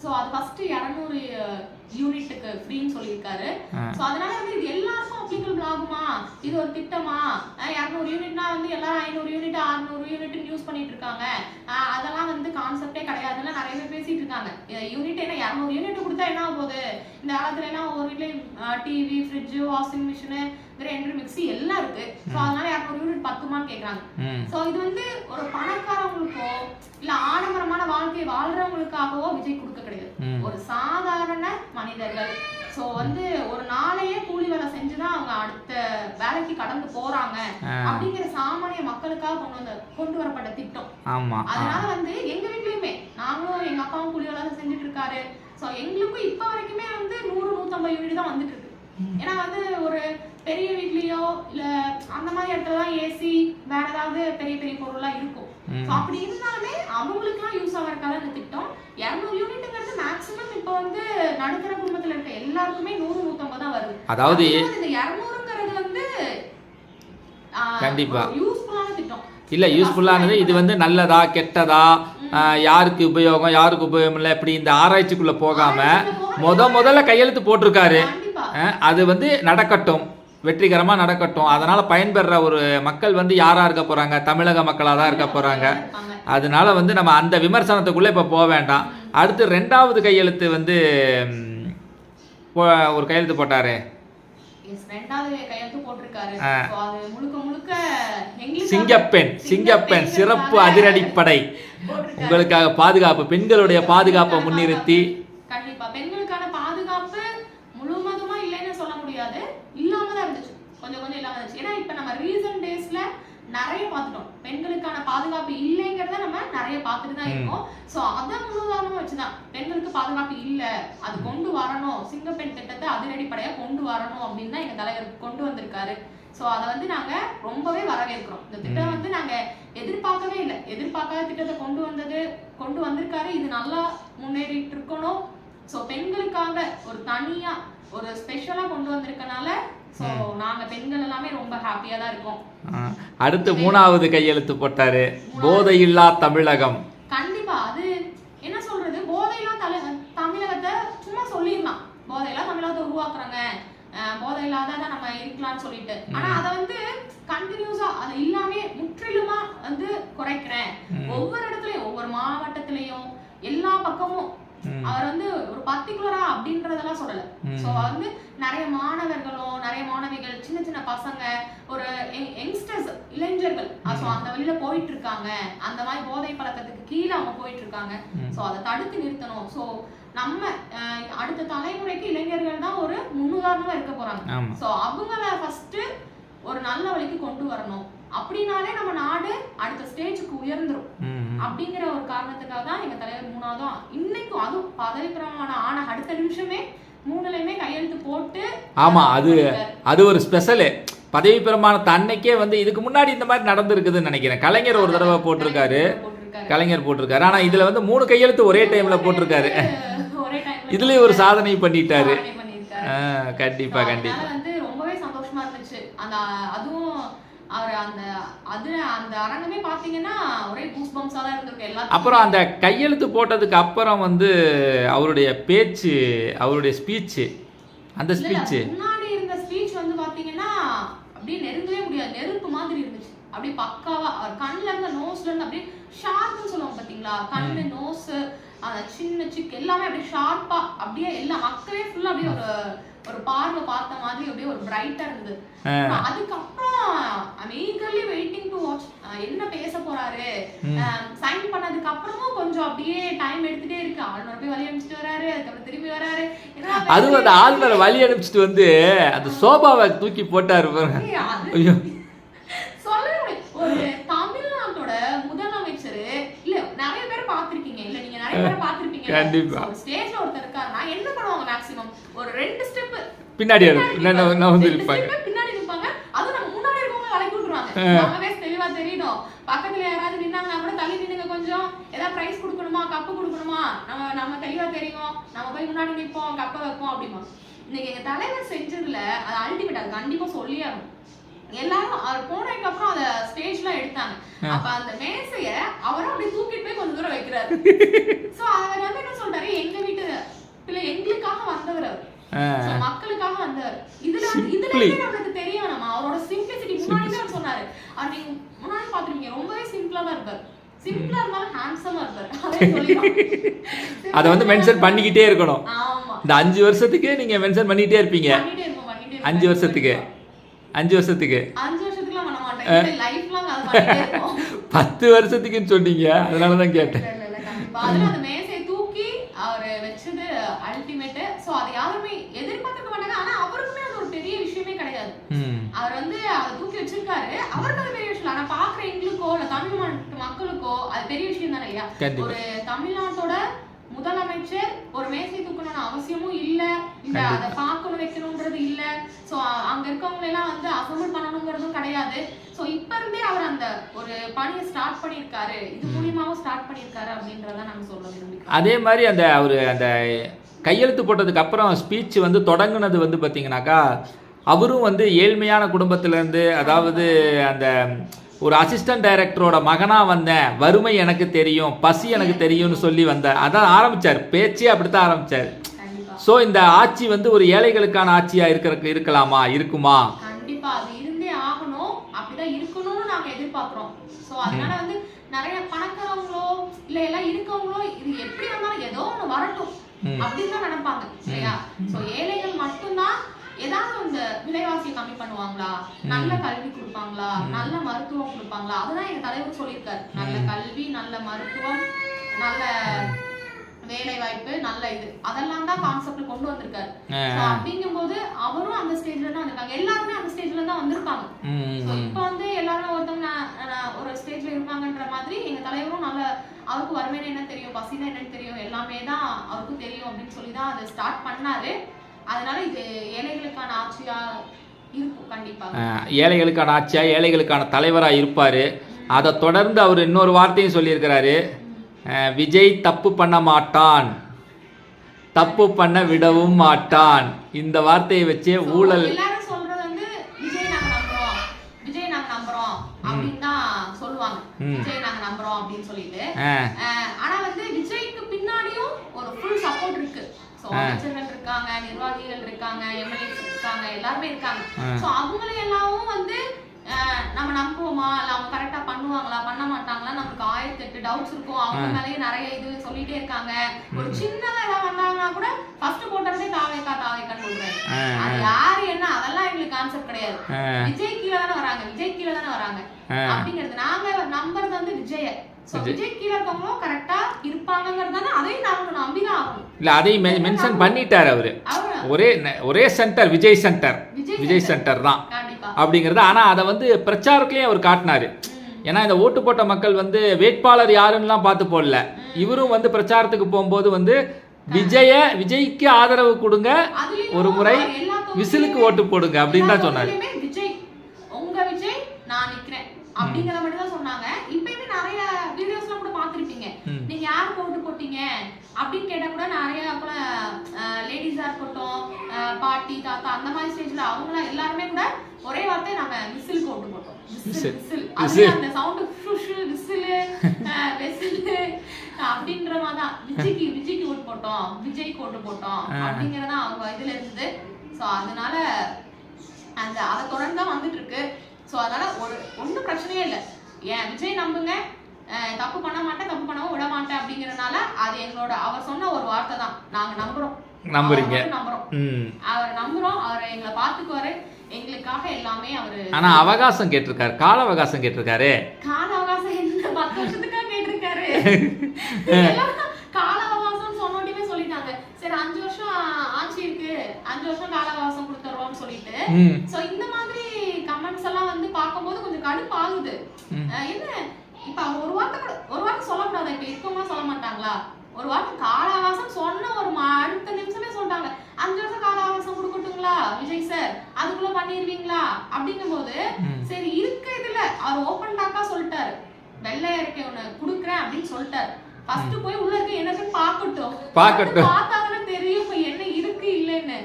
சோ அது ஃபர்ஸ்ட் 200 யூனிட்டுக்கு ஃப்ரீன்னு சொல்லியிருக்காரு. சோ அதனால வந்து இது எல்லாருக்கும் அப்ளிகபிள் ஆகுமா, இது ஒரு திட்டமா? 200 யூனிட்னா வந்து எல்லாரும் 500 யூனிட் 600 யூனிட் யூஸ் பண்ணிட்டு இருக்காங்க, அதெல்லாம் வந்து கான்செப்டே கிடையாதுன்னு நிறைய பேர் பேசிட்டு இருக்காங்க. யூனிட் என்ன 200 யூனிட் கொடுத்தா என்ன போகுது? இந்த காலத்துல எல்லாம் ஒரு வீட்லயும் TV, fridge, washing machine, grinder, mixie எல்லாம் இருக்கு. சோ அதனால 200 யூனிட் பத்துமான்னு கேக்குறாங்க. சோ இது வந்து ஒரு பணக்காரங்களுக்கோ இல்ல ஆடம்பரமான வாழ்க்கை வாழ்றவங்களுக்காகவோ விஜய் கொடுக்க கிடையாது. ஒரு சாதாரண மனிதர்கள், சோ வந்து ஒரு நாளையே கூலி வேலை செஞ்சுதான் அவங்க அடுத்த வேலைக்கு கடந்து போறாங்க அப்படிங்கிற சாமானிய மக்களுக்காக கொண்டு வரப்பட்ட திட்டம். அதனால வந்து எங்க வீட்லயுமே நாங்களும் எங்க அப்பாவும் கூலி வேலை செஞ்சுட்டு இருக்காரு. சோ எங்களுக்கும் இப்ப வரைக்குமே வந்து 100-150 யூனிட் தான் வந்துட்டு இருக்கு. ஏன்னா வந்து ஒரு பெரிய வீட்லயோ இல்ல அந்த மாதிரி இடத்துல தான் ஏசி வேற ஏதாவது பெரிய பெரிய பொருள்லாம் இருக்கும். அப்படி இருந்தாலுமே அவங்களுக்குலாம் யூஸ் ஆகிறதுக்காக இந்த திட்டம் 200 யூனிட்ங்கிறது மேக்ஸிமம் இப்போ வந்து நடுத்தர குடும்பத்துல இருக்க எல்லாருக்குமே 100-150 தான் வருது. அதாவது இந்த 200ங்கிறது வந்து கண்டிப்பா யூஸ்ஃபுல்லான திட்டம் இல்ல. யூஸ்ஃபுல்லானது இது வந்து நல்லதா கெட்டதா, யாருக்கு உபயோகம் யாருக்கு உபயோகம் இல்லை, இப்படி இந்த ஆராய்ச்சிக்குள்ள போகாம முதல்ல கையெழுத்து போட்டிருக்காரு. அது வந்து நடக்கட்டும், வெற்றிகரமா நடக்கட்டும். அதனால பயன்பெற ஒரு மக்கள் வந்து யாரா இருக்க போறாங்க, தமிழக மக்களா தான் இருக்க போறாங்க. அதனால வந்து நம்ம அந்த விமர்சனத்துக்குள்ள இப்ப போக வேண்டாம். அடுத்து 2வது கையெழுத்து வந்து ஒரு கையெழுத்து போட்டாரு. சிங்கப்பெண் சிறப்பு அதிரடிப்படை உங்களுக்காக பாதுகாப்பு, பெண்களுடைய பாதுகாப்பை முன்னிறுத்தி. கண்டிப்பா பெண்களுக்கான பாதுகாப்பு முழுவதுமா இல்லைன்னு சொல்ல முடியாது, இல்லாம தான் இருந்துச்சு, கொஞ்சம் கொஞ்சம் இல்லாம இருந்துச்சு. ஏன்னா இப்ப நம்ம ரீசன்ட் டேஸ்ல நிறைய பார்த்துட்டோம், பெண்களுக்கான பாதுகாப்பு இல்லைங்கிறத நம்ம நிறைய பார்த்துட்டு தான் இருக்கோம். சோ அதை முழுவதுமா வச்சுதான் பெண்களுக்கு பாதுகாப்பு இல்ல, அது கொண்டு வரணும், சிங்கப்பெண் திட்டத்தை அதிரடிப்படையா கொண்டு வரணும் அப்படின்னு தான் எங்க தலைவர் கொண்டு வந்திருக்காரு. சோ அதை வந்து நாங்க ரொம்பவே வரவேற்கிறோம். இந்த திட்டம் வந்து நாங்க எதிர்பார்க்கவே இல்லை, எதிர்பார்க்காத திட்டத்தை கொண்டு வந்திருக்காரு. இது நல்லா முன்னேறிட்டு இருக்கணும். சோ பெண்களுக்காக ஒரு தனியா ஒரு ஸ்பெஷலா கொண்டு வந்திருக்கனால சோ நாங்க பெண்கள் எல்லாமே ரொம்ப ஹாப்பியா தான் இருக்கோம். அடுத்து 3வது கையெழுத்து போட்டாரு, போதையில்லா தமிழகம். கண்டிப்பா அது என்ன சொல்றது, போதையில்லா தமிழகத்தை சும்மா சொல்லிடலாம், போதையில்லா தமிழகத்தை உருவாக்குறாங்க, போதை இல்லாத நம்ம இருக்கலாம்னு சொல்லிட்டு. ஆனா அதை வந்து கண்டினியூஸா அது இல்லாம முற்றிலுமா வந்து குறைக்கிறேன், ஒவ்வொரு இடத்துலயும் ஒவ்வொரு மாவட்டத்திலயும் எல்லா பக்கமும் அவர் வந்து ஒரு பர்டிகுலரா அப்படின்றதெல்லாம் சொல்லல. சோ வந்து நிறைய மாணவர்களும் நிறைய மாணவிகள், சின்ன சின்ன பசங்க, ஒரு யங்ஸ்டர்ஸ், இளைஞர்கள் அந்த வழியில போயிட்டு இருக்காங்க, அந்த மாதிரி போதை பழக்கத்துக்கு கீழே அவங்க போயிட்டு இருக்காங்க. சோ அதை தடுத்து நிறுத்தணும். சோ நம்ம அடுத்த தலைமுறைக்கு இளைஞர்கள் தான் ஒரு முன்னுதாரணமா இருக்க போறாங்க. சோ அவங்கள ஃபர்ஸ்ட் ஒரு நல்ல வழிக்கு கொண்டு வரணும், அப்படின்னாலே நம்ம நாடு அடுத்த ஸ்டேஜுக்கு உயர்ந்துரும். அப்படிங்கிற ஒரு காரணத்துக்காக தான் எங்க தலைவர் 3வதும் இன்னைக்கும் அதுவும் பதவி பிரமாணம் ஆன அடுத்த நிமிஷமே 3லையுமே கையெழுத்து போட்டு. ஆமா, அது ஒரு ஸ்பெஷலு. பதவி பிரமாணத்தை அன்னைக்கே வந்து இதுக்கு முன்னாடி இந்த மாதிரி நடந்திருக்குதுன்னு நினைக்கிறேன். கலைஞர் ஒரு தடவை போட்டிருக்காரு. ஆனா இதுல வந்து 3 கையெழுத்து ஒரே டைம்ல போட்டிருக்காரு. இதுலயும் ஒரு சாதனை பண்ணிட்டாரு. கண்டிப்பா கண்டிப்பா வந்து ரொம்பவே சந்தோஷமா இருந்துச்சு. அதுவும் அவர் அந்த அரங்கமே பாத்தீங்கன்னா ஒரே கூஸ் பம்ப்ஸா தான் இருந்திருக்கு எல்லாரும். அப்புறம் அந்த கையெழுத்து போட்டதுக்கு அப்புறம் வந்து அவருடைய பேச்சு, அவருடைய ஸ்பீச், அந்த ஸ்பீச் முன்னாடி இருந்த ஸ்பீச் வந்து பாத்தீங்கன்னா அப்படியே நெருங்கவே முடியாது, நெருப்பு மாதிரி இருந்துச்சு. அப்படியே பக்காவா அவர் கண்ணுல இருந்து நோஸ்ல இருந்து அப்படியே ஷார்ப்னு சொல்லுவாங்க பாத்தீங்களா, கண்ணு நோஸ் அந்த சின்ன சிக் எல்லாமே அப்படியே ஷார்ப்பா, அப்படியே எல்லா மக்களே ஃபுல்லா அப்படியே ஒரு பார்வை பார்த்த மாதிரி அப்படியே ஒரு பிரைட்டா இருந்தது. அதுக்கப்புறம் I'm eagerly waiting to watch என்ன பேச போறாரு. சைன் பண்ணதுக்கு அப்புறமும் கொஞ்சம் அப்படியே டைம் எடுத்துட்டே இருக்கு. ஆளுநர் போய் வழி அனுப்பிச்சிட்டு வராரு, அதுக்கப்புறம் திரும்பி வராரு. அதுவும் அந்த ஆளுநரை வழி அனுப்பிச்சிட்டு வந்து அந்த சோபாவை தூக்கி போட்டாரு. சொல்லவே ஒரு தமிழ்நாட்டோட முதலமைச்சர் இல்ல, நிறைய பேர் பாத்திருக்கீங்க இல்ல, நீங்க நிறைய பேர் பாத்திருப்பீங்க. கண்டிப்பா ஸ்டேஜ்ல ஒருத்தர் இருக்காருன்னா என்ன பண்ணுவாங்க, மேக்ஸிமம் ஒரு 2 ஸ்டெப் பின்னாடி வந்து இருப்பாங்க, பின்னாடி இருப்பாங்க. அது நம்ம முன்னாடி இருக்கவங்க வளைக்கி விட்டுருவாங்க. நம்மவே தெளிவா தெரியணும். பக்கத்துல யாராவது நின்னாங்கன்னா கூட தள்ளி நின்னுங்க, கொஞ்சம் ஏதாவது பிரைஸ் கொடுக்கணுமா, கப்பு கொடுக்கணுமா, நம்ம தெளிவா தெரியும், நம்ம போய் முன்னாடி நிற்போம், கப்பை வைப்போம் அப்படிமா. இன்னைக்கு எங்க தலைவர் செஞ்சதுல அது அல்டிமேட், அது கண்டிப்பா சொல்லியே ஆகணும். எல்லாரும் அவர் போனதுக்கு அப்புறம் அத ஸ்டேஜ்ல எடுத்தாங்க. அப்ப அந்த மேசைய அவரும் அப்படியே தூக்கிட்டு போய் கொஞ்சம் தூரம் வைக்கிறாரு. சோ அவர் வந்து என்ன சொல்றாரு, எங்க வீட்டு பிள்ளை எங்களுக்காக வந்தவர், அவர் மக்களுக்காக வந்தவர். இதுல நமக்கு தெரியும், நம்ம அவரோட சிம்பிளிசிட்டி முன்னாடி தான் சொன்னாரு. அவர் நீங்க முன்னாடி பாத்துருக்கீங்க, ரொம்பவே சிம்பிளா தான் இருப்பாரு. சிம்பிளா இருந்தாலும் ஹேண்ட்ஸமா இருப்பாரு. அத வந்து மென்ஷன் பண்ணிக்கிட்டே இருக்கணும். ஆமா, இந்த 5 வருஷத்துக்கு நீங்க மென்ஷன் பண்ணிட்டே இருப்பீங்க. 5 வருஷத்துக்கு 5 வருஷத்துக்குலாம் பண்ண மாட்டேன், லைஃப் லாங் அது பண்ணிட்டே இருப்போம். 10 வருஷத்துக்குன்னு சொன்னீங்க, அதனால தான் கேட்டேன். அதுல அந்த மேசையை தூக்கி அவர் வெச்சது அல்டிமேட். சோ அது யாருமே எதிர்பார்க்க மாட்டாங்க. ஆனா அவருக்குமே அது ஒரு பெரிய விஷயமே கிடையாது. அவர் வந்து அதை தூக்கி வச்சிருக்காரு, அவருக்கு அது பெரிய விஷயம். ஆனா பாக்குற எங்களுக்கோ இல்ல தமிழ்நாட்டு மக்களுக்கோ அது பெரிய விஷயம் தானே இல்லையா. ஒரு தமிழ்நாட்டோட முதலமைச்சர் ஒரு மேசை தூக்கணும்னு அவசியமும் இல்ல அதை பார்க்கணும் வைக்கணும்ன்றது இல்ல. சோ அங்க இருக்கவங்க எல்லாம் வந்து அசம்பிள் பண்ணணுங்கிறதும் கிடையாது. சோ இப்ப இருந்தே அவர் அந்த ஒரு பணியை ஸ்டார்ட் பண்ணிருக்காரு, இது மூலியமாவும் ஸ்டார்ட் பண்ணிருக்காரு அப்படின்றத நாங்க சொல்ல விரும்புகிறோம். அதே மாதிரி அவர் அந்த கையெழுத்து போட்டதுக்கு அப்புறம் ஸ்பீச் வந்து தொடங்குனது வந்து பார்த்தீங்கன்னாக்கா, அவரும் வந்து ஏழ்மையான குடும்பத்திலேருந்து, அதாவது அந்த ஒரு அசிஸ்டன்ட் டைரக்டரோட மகனாக வந்தேன், வறுமை எனக்கு தெரியும், பசி எனக்கு தெரியும்னு சொல்லி வந்தார். அதான் ஆரம்பித்தார், பேச்சே அப்படித்தான் ஆரம்பித்தார். ஸோ இந்த ஆட்சி வந்து ஒரு ஏழைகளுக்கான ஆட்சியாக இருக்கலாமா, இருக்குமா? கண்டிப்பா அது இருந்தே ஆகணும், அப்படிதான் இருக்கணும்னு நாங்க எதிர்பார்க்கிறோம். ஸோ அதனால வந்து நிறைய பணக்காரங்களோ இல்ல எல்லாம் இருக்கவங்களோ இது எப்படி வந்தாலும் ஏதோ ஒன்று வரட்டும் அப்படின்னு தான் நினைப்பாங்க இல்லையா? ஸோ ஏழைகள் மட்டும்தான் ஏதாவது இந்த விலைவாசியை கம்மி பண்ணுவாங்களா, நல்ல கல்வி கொடுப்பாங்களா, நல்ல மருத்துவம் கொடுப்பாங்களா, அதுதான் எங்க தலைவர் சொல்லியிருக்காரு. நல்ல கல்வி, நல்ல மருத்துவம், நல்ல வேலை வாய்ப்பு, நல்ல இது அதெல்லாம் தான் கான்செப்ட் கொண்டு வந்திருக்காரு. அப்படிங்கும் போது அவரும் அந்த ஸ்டேஜ்ல தான் வந்திருக்காங்க, எல்லாருமே அந்த ஸ்டேஜ்ல தான் வந்திருப்பாங்க. இப்ப வந்து எல்லாரும் ஒருத்தவங்க ஒரு ஸ்டேஜ்ல இருப்பாங்கன்ற மாதிரி எங்க தலைவரும் நல்ல அவருக்கு வறுமையில என்ன தெரியும், பசினா என்னன்னு தெரியும், எல்லாமே தான் அவருக்கும் தெரியும் அப்படின்னு சொல்லிதான் அதை ஸ்டார்ட் பண்ணாரு. அதனால இது ஏழைகளுக்கான ஆட்சியா இருக்கும் கண்டிப்பாக. ஏழைகளுக்கான ஆட்சியா, ஏழைகளுக்கான தலைவராக இருப்பார். அதை தொடர்ந்து அவர் இன்னொரு வார்த்தையும் சொல்லியிருக்கிறாரு, விஜய் தப்பு பண்ண மாட்டான், தப்பு பண்ண விடவும் மாட்டான். இந்த வார்த்தையை வச்சே ஊழல் எல்லாரும் சொல்றது வந்து விஜய் நாங்க நம்புறோம், விஜய் நாங்க நம்புறோம் அப்படின்னு தான் சொல்லுவாங்க. விஜய் நாங்க நம்புறோம் அப்படின்னு சொல்லிட்டு, ஆனா வந்து விஜய்க்கு பின்னாடியும் ஒரு ஃபுல் சப்போர்ட் இருக்கு. அமைச்சர்கள் இருக்காங்க, நிர்வாகிகள் இருக்காங்க, எம்எல்ஏஸ் இருக்காங்க, எல்லாருமே இருக்காங்க. சோ அவங்களை எல்லாரும் வந்து நம்ம நம்புவோமா, இல்ல அவங்க கரெக்டா பண்ணுவாங்களா பண்ண மாட்டாங்களா, நமக்கு 1008 டவுட்ஸ் இருக்கும். அவங்க மேலேயே நிறைய இது சொல்லிட்டே இருக்காங்க. ஒரு சின்னதா ஏதாவது வந்தாங்கன்னா கூட ஃபர்ஸ்ட் போட்டதே தாவேக்கான்னு சொல்றாங்க. அது யாரு என்ன அதெல்லாம் எங்களுக்கு கான்செப்ட் கிடையாது. விஜய் கீழே தானே வராங்க, விஜய் கீழே தானே வராங்க அப்படிங்கிறது நாங்க நம்புறது வந்து விஜய. விஜய் கீழே இருக்கவங்களும் கரெக்டா இருப்பாங்கிறதான அதையும் நாங்க நம்பிதான் ஆகணும். இல்ல அதையும் மென்ஷன் பண்ணிட்டார் அவரு. ஒரே centre Vijay centre, Vijay centre தான் அப்படிங்கிறது. ஆனா அதை வந்து பிரச்சாரத்திலேயே அவர் காட்டினாரு. ஏன்னா இந்த ஓட்டு போட்ட மக்கள் வந்து வேட்பாளர் யாருன்னுலாம் பார்த்து போடல. இவரும் வந்து பிரச்சாரத்துக்கு போகும்போது வந்து விஜய்க்கு ஆதரவு கொடுங்க, ஒரு முறை விசிலுக்கு ஓட்டு போடுங்க அப்படின்னு தான் சொன்னாரு. விஜய் உங்க விஜய் நான் நிக்கிறேன் அப்படிங்கிற மாதிரி தான் சொன்னாங்க. இப்பயுமே நிறைய வீடியோஸ்லாம் கூட பாத்துருப்பீங்க. நீங்க யாருக்கு ஓட்டு போட்டீங்க அப்படின்னு கேட்டா கூட நிறைய கூட லேடிஸா இருக்கட்டும், பாட்டி தாத்தா அந்த மாதிரி ஸ்டேஜ்ல அவங்களாம் எல்லாருமே கூட ஒரே வார்த்தை நாங்க விசிலுக்கு ஓட்டு போட்டோம். விசில் அந்த சவுண்ட் விசில் விசில் அப்படின்ற மாதிரி தான் விஜய்க்கு ஓட்டு போட்டோம், விஜய்க்கு ஓட்டு போட்டோம் அப்படிங்கறதா அவங்க இதுல இருந்து. சோ அதனால அந்த அதை தொடர்ந்து தான் வந்துட்டு இருக்கு. சோ அதனால ஒன்றும் பிரச்சனையே இல்லை. ஏன் விஜய் நம்புங்க, தப்பு பண்ண மாட்டேன், தப்பு பண்ணவும் விட மாட்டேன் அப்படிங்கறதுனால அது எங்களோட அவர் சொன்ன ஒரு வார்த்தை தான். நாங்க நம்புறோம், நம்புறோம், அவர் நம்புறோம், அவர் எங்களை பாத்துக்குவாரு, எங்களுக்காக எல்லாமே அவரு. ஆனா அவகாசம் கேட்டிருக்காரு, கால அவகாசம் கேட்டிருக்காரு. கால அவகாசம் என்ன 10 வருஷத்துக்காக கேட்டிருக்காரு. கால அவகாசம் சொன்னோடனே சொல்லிட்டாங்க, சரி 5 வருஷம் ஆட்சி இருக்கு, 5 வருஷம் கால அவகாசம் கொடுத்துறோம்னு சொல்லிட்டு. சோ இந்த மாதிரி கமெண்ட்ஸ் எல்லாம் வந்து பார்க்கும்போது கொஞ்சம் கடுப்பு ஆகுது. என்ன இப்ப அவர் ஒரு வார்த்தை சொல்லக்கூடாது, இப்ப இருக்கவங்க சொல்ல மாட்டாங்களா? ஒரு வார்த்தை கால அவகாசம் சொன்ன ஒரு அடுத்த நிமிஷமே சொல்லிட்டாங்க, 5 வருஷம் கால அவகாசம் கொடுக்கட்டுங்களா விஜய் சார், அதுக்குள்ள பண்ணிருவீங்களா அப்படிங்கும் போது சரி இருக்க இதுல அவர் ஓபன் டாக்கா சொல்லிட்டாரு, வெள்ளை அறிக்கை ஒண்ணு குடுக்குறேன் அப்படின்னு சொல்லிட்டாரு. ஃபர்ஸ்ட் போய் உள்ள இருக்க என்னன்னு பாக்கட்டும், பார்த்தாதானே தெரியும் என்ன இருக்கு இல்லன்னு.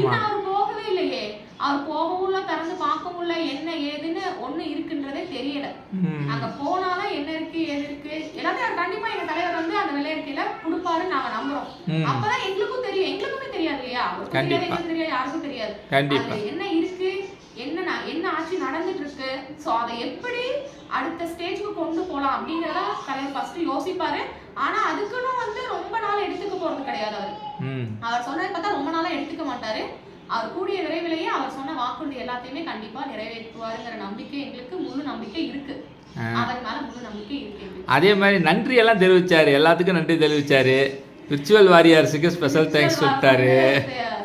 இன்னும் அவர் போகவே இல்லையே, அவர் போகவும் இல்ல, திறந்து பார்க்கவும் இல்ல, என்ன ஏதுன்னு ஒண்ணு இருக்குன்றதே தெரியல. அங்க போனாதான் என்ன இருக்கு ஏது இருக்கு எல்லாத்தையும் கண்டிப்பா எங்க தலைவர் வந்து அந்த வெள்ளை அறிக்கையில கொடுப்பாருன்னு நாங்க நம்புறோம். அப்பதான் எங்களுக்கும் தெரியும், எங்களுக்குமே தெரியாது இல்லையா, எங்களுக்கு தெரியாது, யாருக்கும் தெரியாது என்ன இருக்கு, என்ன ஆட்சி நடந்துட்டு இருக்கு. சோ அதை எப்படி அடுத்த ஸ்டேஜ்க்கு கொண்டு போலாம் அப்படிங்கறத தலைவர் ஃபர்ஸ்ட் யோசிப்பாரு. ஆனா அதுக்குன்னு வந்து ரொம்ப நாள் எடுத்துக்க போறது கிடையாது. அவர் சொன்னதை பார்த்தா ரொம்ப நாளா எடுத்துக்க மாட்டாரு. அவர் கூடிய விரைவிலேயே அவர் சொன்ன வாக்குறுதி எல்லாத்தையுமே கண்டிப்பா நிறைவேற்றுவாருங்கிற நம்பிக்கை எங்களுக்கு முழு நம்பிக்கை இருக்கு. அவர் மேல முழு நம்பிக்கை இருக்கு. அதே மாதிரி நன்றி எல்லாம் தெரிவிச்சாரு, எல்லாத்துக்கும் நன்றி தெரிவிச்சாரு. விர்ச்சுவல் வாரியர்ஸுக்கு ஸ்பெஷல் தேங்க்ஸ் சொல்லிட்டாரு,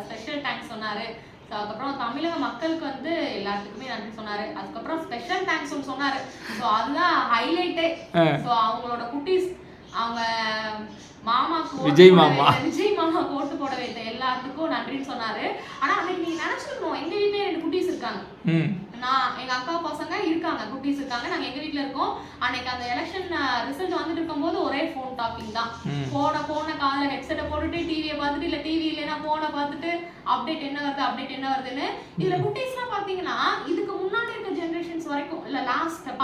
ஸ்பெஷல் தேங்க்ஸ் சொன்னாரு. அதுக்கப்புறம் தமிழக மக்களுக்கு வந்து எல்லாத்துக்குமே நன்றி சொன்னாரு. அதுக்கப்புறம் ஸ்பெஷல் தேங்க்ஸ் சொன்னாரு. சோ அதுதான் ஹைலைட்டே. சோ அவங்களோட குட்டீஸ் அவங்க மாமாக்கு விஜய் மாமா ஓட்டு போட வைத்த எல்லாத்துக்கும் நன்றின்னு சொன்னாரு. ஆனா அன்னைக்கு நீங்க நினைச்சிருக்கணும், எங்க வீட்லயே 2 குட்டீஸ் இருக்காங்க. நான் எங்க அக்கா பசங்க இருக்காங்க, குட்டீஸ் இருக்காங்க, நாங்க எங்க வீட்ல இருக்கோம். அன்னைக்கு அந்த எலெக்ஷன் ரிசல்ட் வந்துட்டு இருக்கும்போது ஒரே போன் டாக்கிங் தான். போன காதுல ஹெட்செட்டை போட்டுட்டு டிவியை பார்த்துட்டு, இல்ல டிவி இல்லைன்னா போனை பார்த்துட்டு அப்டேட் என்ன வருதுன்னு. இதுல குட்டீஸ் எல்லாம் பாத்தீங்கன்னா இதுக்கு முன்னாடி இருக்க ஜெனரேஷன்ஸ் வரைக்கும் இல்ல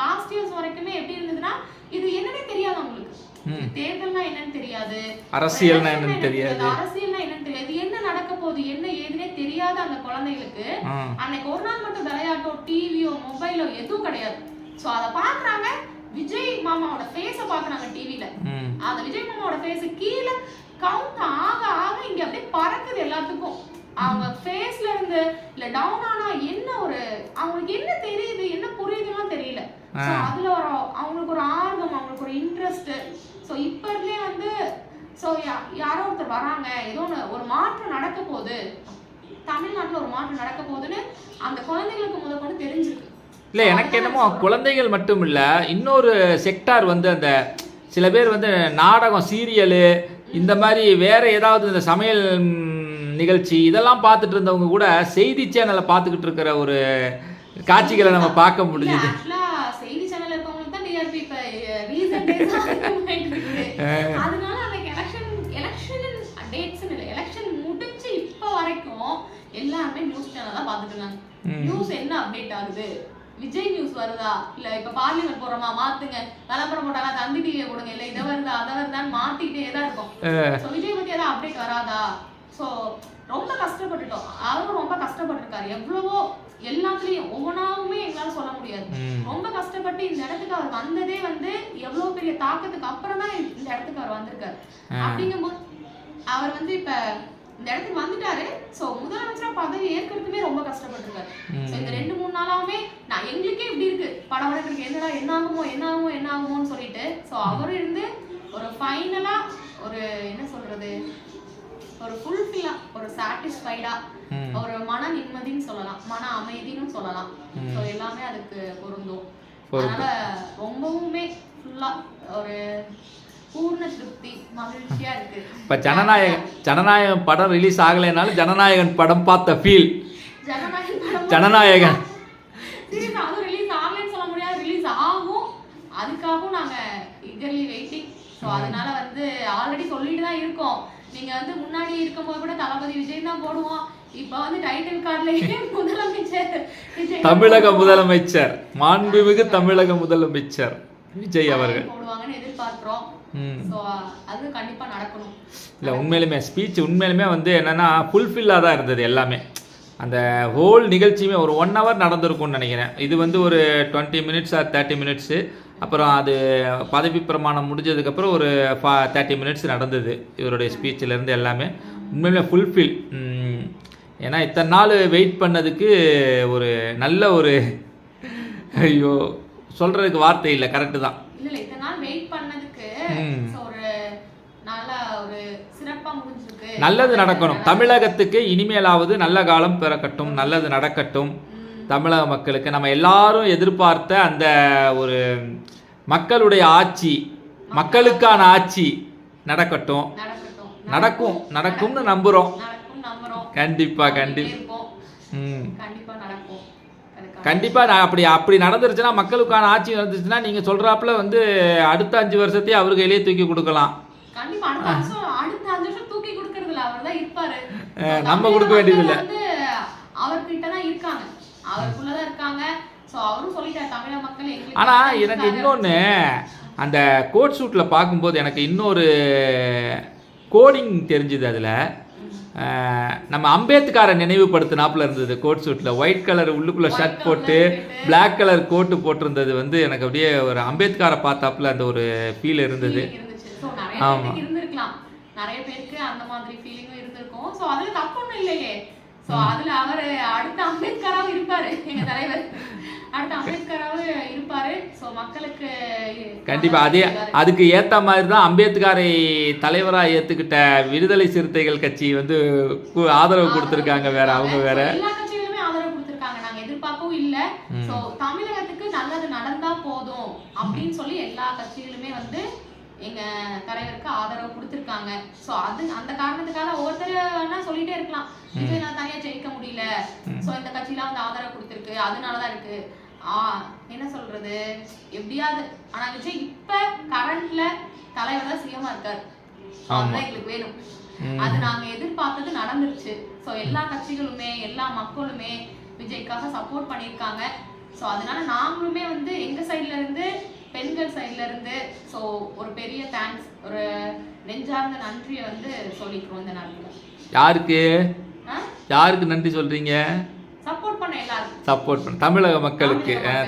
பாஸ்ட் இயர்ஸ் வரைக்குமே எப்படி இருந்ததுன்னா இது என்னன்னே தெரியாது அவங்களுக்கு. தேர்தல்னா என்னன்னு தெரியாது, அரசியல்னா என்னன்னு தெரியாது, என்ன நடக்க போகுது என்ன ஏதுனே தெரியாத அந்த குழந்தைகளுக்கு அன்னைக்கு ஒரு நாள் மட்டும் விளையாட்டோ டிவியோ மொபைலோ எதுவும் கிடையாது. சோ அத பாக்குறாங்க, விஜய் மாமாவோட ஃபேஸ பாக்குறாங்க டிவில. அந்த விஜய் மாமாவோட ஃபேஸ் கீழே கவுண்ட் ஆக ஆக இங்க அப்படியே பறக்குது எல்லாத்துக்கும். அவங்க ஃபேஸ்ல இருந்து இல்ல டவுன் ஆனா என்ன ஒரு அவங்களுக்கு என்ன தெரியுது என்ன புரியுதுன்னு தெரியல. சோ அதுல ஒரு அவங்களுக்கு ஒரு ஆர்வம், அவங்களுக்கு ஒரு இன்ட்ரெஸ்ட். சோ இப்ப இருந்தே வந்து சோ யாரோ ஒருத்தர் வராங்க, ஏதோ ஒரு மாற்றம் நடக்க போகுது, தமிழ்நாட்டுல ஒரு மாற்றம் நடக்க போகுதுன்னு அந்த குழந்தைகளுக்கு முதற்கொண்டு தெரிஞ்சிருக்கு. இல்லை எனக்கு என்னமோ குழந்தைகள் மட்டும் இல்லை, இன்னொரு செக்டார் வந்து அந்த சில பேர் வந்து நாடகம் சீரியலு இந்த மாதிரி வேற ஏதாவது இந்த சமையல் நிகழ்ச்சி இதெல்லாம் பார்த்துட்டு இருந்தவங்க கூட செய்தி சேனலை பார்த்துக்கிட்டு இருக்கிற ஒரு காட்சிகளை நம்ம பார்க்க முடியுது. செய்தி சேனல் இருக்கவங்களுக்கு தான் டிஆர்பி இப்ப ரீசன்ட் டேஸா அதனால அந்த எலெக்ஷன் டேட்ஸ் இல்ல எலெக்ஷன் முடிஞ்சு இப்ப வரைக்கும் எல்லாரும் நியூஸ் சேனல் தான் பார்த்துட்டு இருக்காங்க. நியூஸ் என்ன அப்டேட் ஆகுது, விஜய் நியூஸ் வருதா, இல்ல இப்ப பார்லிமெண்ட் போறோமா மாத்துங்க, விளம்பரம் போட்டாங்க தந்தி டிவியை கொடுங்க, இல்ல இதை வருதா அதை வருதான்னு மாத்திட்டே தான் இருக்கும். விஜய் பத்தி ஏதாவது அப்டேட் வராதா. சோ ரொம்ப கஷ்டப்பட்டுட்டோம், அவரும் ரொம்ப கஷ்டப்பட்டிருக்காரு. எவ்வளவோ எல்லாத்துலயும் ஒவ்வொன்றாவுமே எங்களால சொல்ல முடியாது. ரொம்ப கஷ்டப்பட்டு இந்த இடத்துக்கு அவர் வந்ததே வந்து எவ்வளவு பெரிய தாக்கத்துக்கு அப்புறம் தான் இந்த இடத்துக்கு அவர் வந்திருக்காரு. அப்படிங்கும்போது அவர் வந்து இப்ப இந்த இடத்துக்கு வந்துட்டாரு. சோ முதலமைச்சரா பதவி ஏற்கிறதுக்குமே ரொம்ப கஷ்டப்பட்டிருக்காரு. இந்த 2-3 நாளாவுமே நான் எங்களுக்கே இப்படி இருக்கு படம் இருக்கு, என்னடா என்ன ஆகுமோன்னு சொல்லிட்டு. சோ அவரு இருந்து ஒரு ஃபைனலா ஒரு என்ன சொல்றது ஒரு ஃபுல்ஃபில்லா ஒரு சாட்டிஸ்ஃபைடா ஒரு மன நிம்மதின்னு சொல்லலாம், மன அமைதின்னு சொல்லலாம். சோ எல்லாமே அதுக்கு பொருந்தும். அதனால ரொம்பவுமே ஃபுல்லா ஒரு பூர்ண திருப்தி மகிழ்ச்சியா இருக்கு. இப்ப ஜனநாயகம் படம் ரிலீஸ் ஆகலைனாலும் ஜனநாயகன் படம் பார்த்த ஃபீல். ஜனநாயகன் சீரியஸா அது ரிலீஸ் ஆகலைன்னு சொல்ல முடியாது, ரிலீஸ் ஆகும். அதுக்காகவும் நாங்க eagerly waiting. சோ அதனால வந்து ஆல்ரெடி சொல்லிட்டு தான் இருக்கோம். நீங்க வந்து முன்னாடி இருக்கும்போது கூட தளபதி விஜய் தான் போடுவோம். இப்ப வந்து டைட்டில் கார்டுலயே முதலமைச்சர் தமிழக முதலமைச்சர் மாண்புமிகு தமிழக முதலமைச்சர் விஜய் அவர்கள் போடுவாங்கன்னு எதிர்பார்க்கிறோம். சோ அது கண்டிப்பா நடக்கணும். இல்ல உண்மையிலுமே ஸ்பீச் உண்மையிலுமே வந்து என்னன்னா ஃபுல்ஃபில்லாக தான் இருந்தது எல்லாமே. அந்த ஹோல் நிகழ்ச்சியுமே ஒரு 1 hour நடந்திருக்கும்னு நினைக்கிறேன். இது வந்து ஒரு 20 minutes ஆர் 30 minutes. அப்புறம் அது பதவி பிரமாணம் முடிஞ்சதுக்கப்புறம் ஒரு 30 minutes நடந்தது இவருடைய ஸ்பீச்சிலேருந்து எல்லாமே. உண்மையிலே ஃபுல்ஃபில். ஏன்னா இத்தனை நாள் வெயிட் பண்ணதுக்கு ஒரு நல்ல ஒரு ஐயோ சொல்கிறதுக்கு வார்த்தை இல்லை, கரெக்டு தான். இல்லை இத்தனை நாள் வெயிட் பண்ணதுக்கு ஒரு நல்ல ஒரு சிறப்பாக முடிஞ்சிருக்கு. நல்லது நடக்கணும் தமிழகத்துக்கு, இனிமேலாவது நல்ல காலம் பிறக்கட்டும், நல்லது நடக்கட்டும் தமிழக மக்களுக்கு. நம்ம எல்லாரும் எதிர்பார்த்த அந்த ஒரு மக்களுடைய ஆட்சி, மக்களுக்கான ஆட்சி நடக்கட்டும், நடக்கும்னு நம்புறோம். கண்டிப்பா அப்படி நடந்துருச்சுன்னா, மக்களுக்கான ஆட்சி நடந்துச்சுன்னா நீங்க சொல்றாப்புல வந்து அடுத்த 5 வருஷத்தையும் அவருக்கு கையிலேயே தூக்கி கொடுக்கலாம். நம்ம கொடுக்க வேண்டியது இல்லை, அவர்கிட்ட தான் இருக்காங்க, அவருக்குள்ளதான் இருக்காங்க. ஆனா எனக்கு இன்னொன்னு அந்த கோட் சூட்ல பார்க்கும்போது எனக்கு இன்னொரு கோடிங் தெரிஞ்சுது. அதுல நம்ம அம்பேத்கரை நினைவுபடுத்தினாப்புல இருந்தது. கோட் சூட்ல ஒயிட் கலர் உள்ளுக்குள்ள ஷர்ட் போட்டு பிளாக் கலர் கோட்டு போட்டிருந்தது வந்து எனக்கு அப்படியே ஒரு அம்பேத்கரை பார்த்தாப்புல அந்த ஒரு ஃபீல் இருந்தது. ஆமா நிறைய பேருக்கு அந்த மாதிரி ஃபீலிங்கும் இருந்திருக்கும். சோ அதுல தப்பு ஒண்ணும் இல்லையே. சோ அதுல அவர் அடுத்த அம்பேத்கராவும் இருப்பாரு, எங்க தலைவர் அடுத்த அம்பேத்கராவும் இருப்பாரு. சோ மக்களுக்கு கண்டிப்பா அதே அதுக்கு ஏத்த மாதிரி தான் அம்பேத்கரை தலைவரா ஏத்துக்கிட்ட விடுதலை சிறுத்தைகள் கட்சி வந்து ஆதரவு கொடுத்திருக்காங்க. வேற அவங்க வேற எல்லா கட்சிகளுமே ஆதரவு கொடுத்திருக்காங்க. நாங்க எதிர்பார்க்கவும் இல்ல. சோ தமிழகத்துக்கு நல்லது நடந்தா போதும் அப்படின்னு சொல்லி எல்லா கட்சிகளுமே வந்து எங்க தலைவருக்கு ஆதரவு கொடுத்துருக்காங்க. ஸோ அந்த காரணத்துக்காக ஒவ்வொருத்தர் சொல்லிட்டே இருக்கலாம், விஜய் நான் தனியா ஜெயிக்க முடியல, ஸோ இந்த கட்சியெல்லாம் வந்து ஆதரவு கொடுத்துருக்கு, அதனாலதான் இருக்கு. என்ன சொல்றது, எப்படியாவது. ஆனா விஜய் இப்ப கரண்ட்ல தலைவர் தான் சிஎம்மா இருக்காரு, அதுதான் எங்களுக்கு வேணும். அது நாங்க எதிர்பார்த்தது நடந்துருச்சு. ஸோ எல்லா கட்சிகளுமே எல்லா மக்களுமே விஜய்க்காக சப்போர்ட் பண்ணியிருக்காங்க. ஸோ அதனால நாங்களுமே வந்து எங்க சைட்ல இருந்து, பெண்கள் சைட்ல இருந்து ஸோ ஒரு பெரிய தேங்க்ஸ், ஒரு நெஞ்சார்ந்த நன்றியை வந்து சொல்லிக்கிறோம் இந்த நேரத்துல. யாருக்கு நன்றி சொல்றீங்க? சப்போர்ட் பண்ண எல்லாரும், சப்போர்ட் பண்ண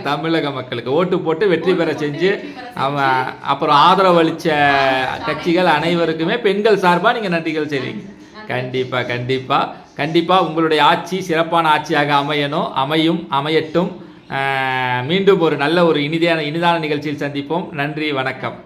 தமிழக மக்களுக்கு ஓட்டு போட்டு வெற்றி பெற செஞ்சு அப்புறம் ஆதரவு அளிச்ச கட்சிகள் அனைவருக்குமே பெண்கள் சார்பா நீங்க நன்றிகள் செய்வீங்க. கண்டிப்பா உங்களுடைய ஆட்சி சிறப்பான ஆட்சியாக அமையட்டும். மீண்டும் ஒரு நல்ல ஒரு இனிதான நிகழ்ச்சியில் சந்திப்போம். நன்றி, வணக்கம்.